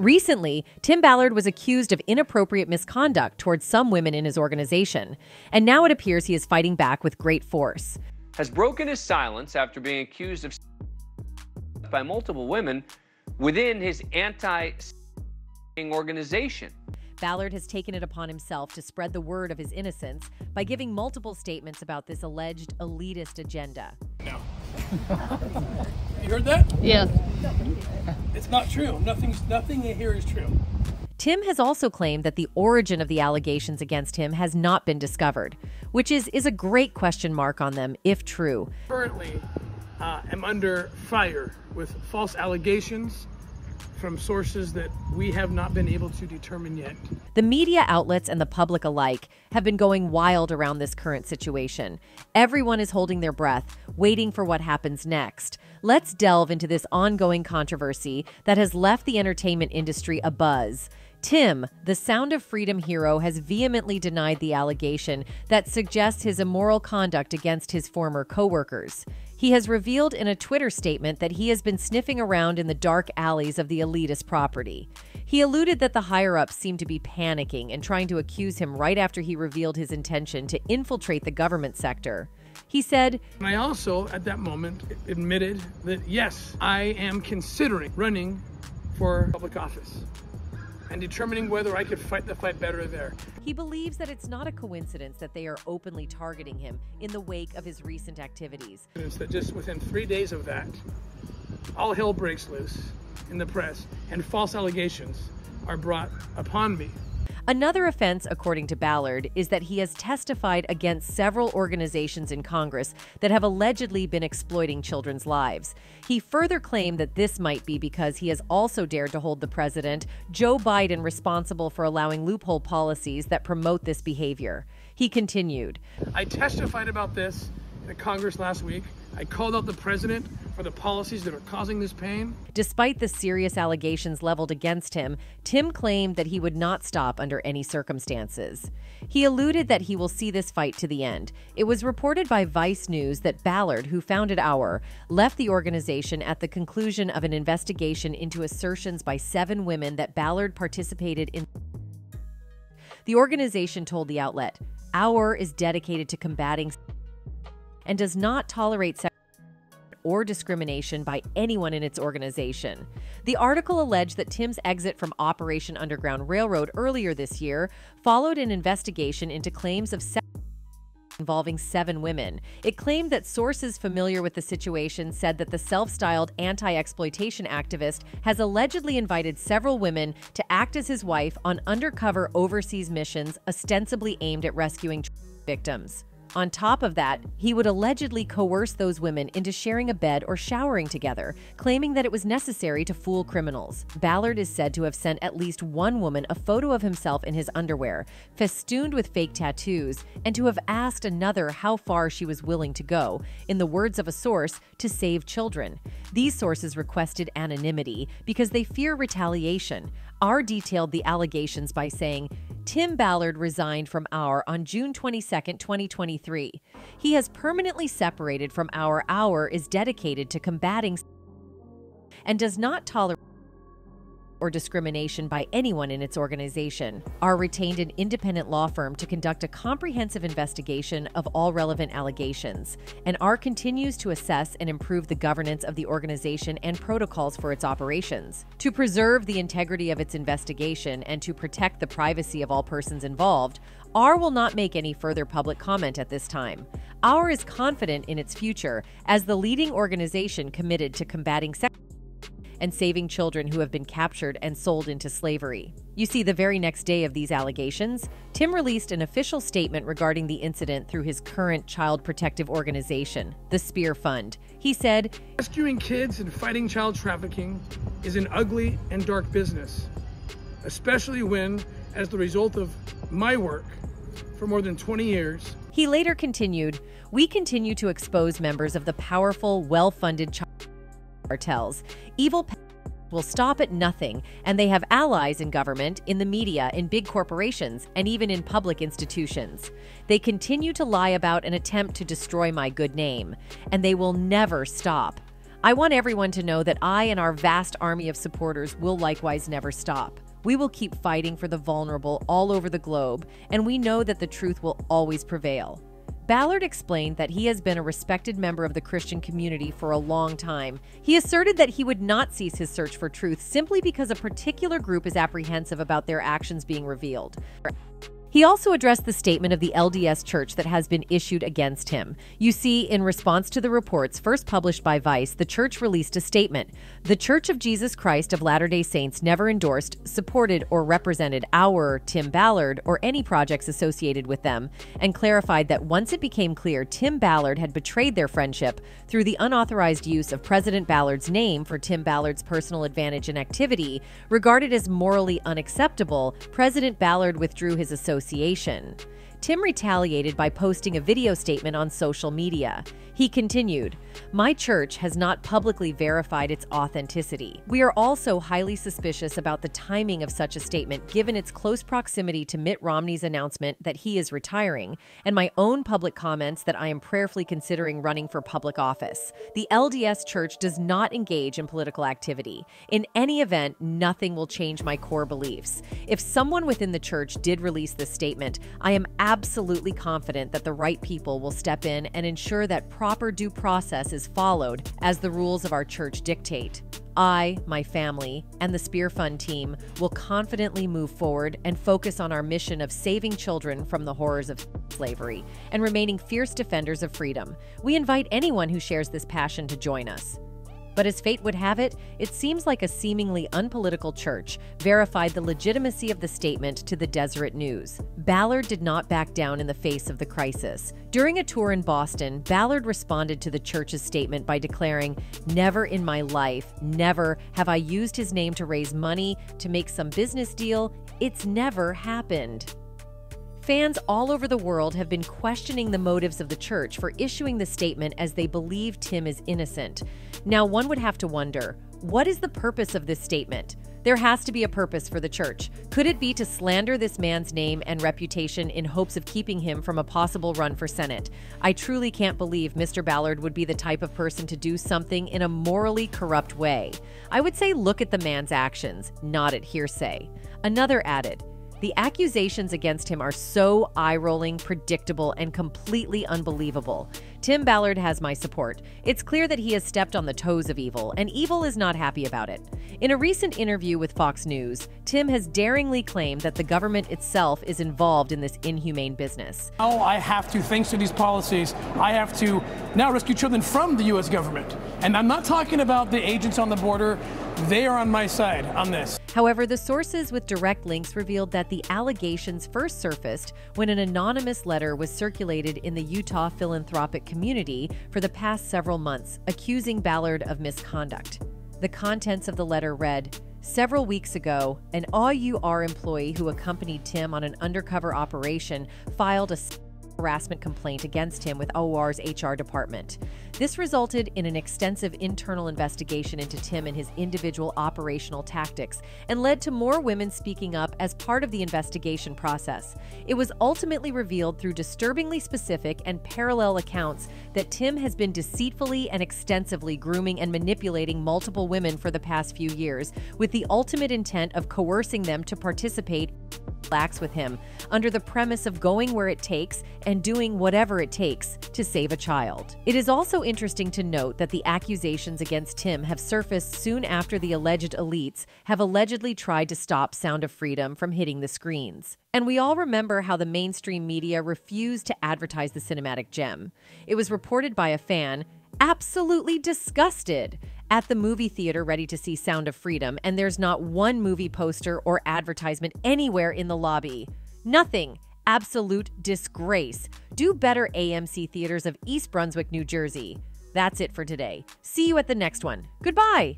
Recently, Tim Ballard was accused of inappropriate misconduct towards some women in his organization, and now it appears he is fighting back with great force. Has broken his silence after being accused of by multiple women within his anti-organization. Ballard has taken it upon himself to spread the word of his innocence by giving multiple statements about this alleged elitist agenda. No. You heard that? Yes. It's not true. Nothing here is true. Tim has also claimed that the origin of the allegations against him has not been discovered, which is a great question mark on them, if true. Currently, am under fire with false allegations from sources that we have not been able to determine yet. The media outlets and the public alike have been going wild around this current situation. Everyone is holding their breath, waiting for what happens next. Let's delve into this ongoing controversy that has left the entertainment industry abuzz. Tim, the Sound of Freedom hero, has vehemently denied the allegation that suggests his immoral conduct against his former co-workers. He has revealed in a Twitter statement that he has been sniffing around in the dark alleys of the elitist property. He alluded that the higher-ups seemed to be panicking and trying to accuse him right after he revealed his intention to infiltrate the government sector. He said, I also, at that moment, admitted that, yes, I am considering running for public office and determining whether I could fight the fight better there. He believes that it's not a coincidence that they are openly targeting him in the wake of his recent activities. That just within 3 days of that, all hell breaks loose in the press and false allegations are brought upon me. Another offense, according to Ballard, is that he has testified against several organizations in Congress that have allegedly been exploiting children's lives. He further claimed that this might be because he has also dared to hold the president, Joe Biden, responsible for allowing loophole policies that promote this behavior. He continued, I testified about this in Congress last week. I called out the president for the policies that are causing this pain. Despite the serious allegations leveled against him, Tim claimed that he would not stop under any circumstances. He alluded that he will see this fight to the end. It was reported by Vice News that Ballard, who founded Our, left the organization at the conclusion of an investigation into assertions by 7 women that Ballard participated in. The organization told the outlet, Our is dedicated to combating and does not tolerate sexual or discrimination by anyone in its organization. The article alleged that Tim's exit from Operation Underground Railroad earlier this year followed an investigation into claims of sex involving 7 women. It claimed that sources familiar with the situation said that the self-styled anti-exploitation activist has allegedly invited several women to act as his wife on undercover overseas missions ostensibly aimed at rescuing victims. On top of that, he would allegedly coerce those women into sharing a bed or showering together, claiming that it was necessary to fool criminals. Ballard is said to have sent at least one woman a photo of himself in his underwear, festooned with fake tattoos, and to have asked another how far she was willing to go, in the words of a source, to save children. These sources requested anonymity because they fear retaliation. Our detailed the allegations by saying, Tim Ballard resigned from Our on June 22, 2023. He has permanently separated from Our. Our is dedicated to combating and does not tolerate or discrimination by anyone in its organization. Our retained an independent law firm to conduct a comprehensive investigation of all relevant allegations, and Our continues to assess and improve the governance of the organization and protocols for its operations. To preserve the integrity of its investigation and to protect the privacy of all persons involved, Our will not make any further public comment at this time. Our is confident in its future as the leading organization committed to combating sex and saving children who have been captured and sold into slavery. You see, the very next day of these allegations, Tim released an official statement regarding the incident through his current child protective organization, the Spear Fund. He said, rescuing kids and fighting child trafficking is an ugly and dark business, especially when, as the result of my work for more than 20 years. He later continued, we continue to expose members of the powerful, well-funded child cartels. Evil will stop at nothing, and they have allies in government, in the media, in big corporations, and even in public institutions. They continue to lie about and attempt to destroy my good name, and they will never stop. I want everyone to know that I and our vast army of supporters will likewise never stop. We will keep fighting for the vulnerable all over the globe, and we know that the truth will always prevail. Ballard explained that he has been a respected member of the Christian community for a long time. He asserted that he would not cease his search for truth simply because a particular group is apprehensive about their actions being revealed. He also addressed the statement of the LDS Church that has been issued against him. You see, in response to the reports first published by Vice, the church released a statement. The Church of Jesus Christ of Latter-day Saints never endorsed, supported, or represented our Tim Ballard or any projects associated with them, and clarified that once it became clear Tim Ballard had betrayed their friendship through the unauthorized use of President Ballard's name for Tim Ballard's personal advantage and activity, regarded as morally unacceptable, President Ballard withdrew his association. Tim retaliated by posting a video statement on social media. He continued, "My church has not publicly verified its authenticity. We are also highly suspicious about the timing of such a statement given its close proximity to Mitt Romney's announcement that he is retiring, and my own public comments that I am prayerfully considering running for public office. The LDS Church does not engage in political activity. In any event, nothing will change my core beliefs. If someone within the church did release this statement, I am absolutely confident that the right people will step in and ensure that proper due process is followed as the rules of our church dictate. I, my family, and the Spear Fund team will confidently move forward and focus on our mission of saving children from the horrors of slavery and remaining fierce defenders of freedom. We invite anyone who shares this passion to join us." But as fate would have it, it seems like a seemingly unpolitical church verified the legitimacy of the statement to the Deseret News. Ballard did not back down in the face of the crisis. During a tour in Boston, Ballard responded to the church's statement by declaring, "Never in my life, never have I used his name to raise money, to make some business deal. It's never happened." Fans all over the world have been questioning the motives of the church for issuing the statement as they believe Tim is innocent. Now, one would have to wonder, what is the purpose of this statement? There has to be a purpose for the church. Could it be to slander this man's name and reputation in hopes of keeping him from a possible run for Senate? I truly can't believe Mr. Ballard would be the type of person to do something in a morally corrupt way. I would say look at the man's actions, not at hearsay. Another added, "The accusations against him are so eye-rolling, predictable, and completely unbelievable. Tim Ballard has my support. It's clear that he has stepped on the toes of evil, and evil is not happy about it." In a recent interview with Fox News, Tim has daringly claimed that the government itself is involved in this inhumane business. Now I have to, thanks to these policies, I have to now rescue children from the U.S. government. And I'm not talking about the agents on the border. They are on my side on this. However, the sources with direct links revealed that the allegations first surfaced when an anonymous letter was circulated in the Utah philanthropic community for the past several months, accusing Ballard of misconduct. The contents of the letter read, "Several weeks ago, an AUR employee who accompanied Tim on an undercover operation filed a harassment complaint against him with AUR's HR department. This resulted in an extensive internal investigation into Tim and his individual operational tactics and led to more women speaking up as part of the investigation process. It was ultimately revealed through disturbingly specific and parallel accounts that Tim has been deceitfully and extensively grooming and manipulating multiple women for the past few years with the ultimate intent of coercing them to participate acts with him under the premise of going where it takes and doing whatever it takes to save a child." It is also interesting to note that the accusations against Tim have surfaced soon after the alleged elites have allegedly tried to stop Sound of Freedom from hitting the screens. And we all remember how the mainstream media refused to advertise the cinematic gem. It was reported by a fan, absolutely disgusted, at the movie theater ready to see Sound of Freedom, and there's not one movie poster or advertisement anywhere in the lobby. Nothing. Absolute disgrace. Do better, AMC Theaters of East Brunswick, New Jersey. That's it for today. See you at the next one. Goodbye.